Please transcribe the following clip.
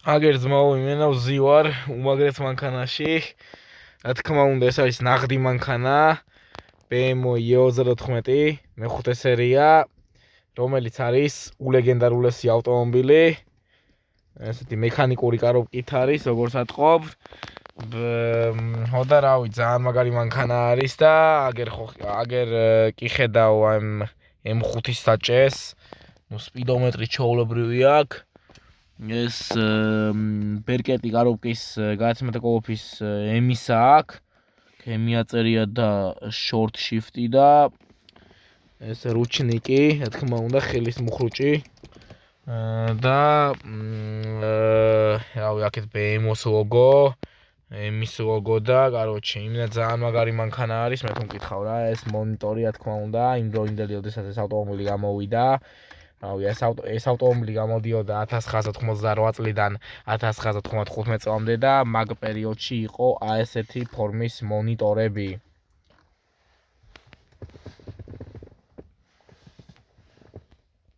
აგერ ძმაო, იმენა ვზივარ უმაგრეს მანქანაში. რა თქმა უნდა, ეს არის ნაღდი მანქანა BMW E38 მეხუთე სერია, რომელიც არის ულეგენდარულესი ავტომობილი. ესეთი მექანიკური კარობკით არის, როგორც ატყობ. ხოდა რავი, ძალიან მაგარი მანქანა არის და აგერ კი ხედავ ამ M5-ის საჭეს. ნუ სპიდომეტრი ჩაოლებრივი აქვს. ეს ბერკეტი კარობკის გადაცემათა ყოფის ემისა აქვს. ქემია წერია და short shift-ი და ეს რუჩნიკი, რა თქმა უნდა, ხელის მუხრუჭი. და რავი, აქეთ BMW-ს ლოგო, ემის ლოგო და, კაროჩე, იმენა ძალიან მაგარი მანქანა არის, მე თუ მკითხავ რა, ეს მონიტორი, რა თქმა უნდა, იმ დროინდელი, როდესაც ეს ავტომობილი გამოვიდა. რავი, ეს ავტომობილი გამოდიოდა 1998 წლიდან 1995 წლამდე და მაგ პერიოდში იყო ასეთი ფორმის მონიტორები.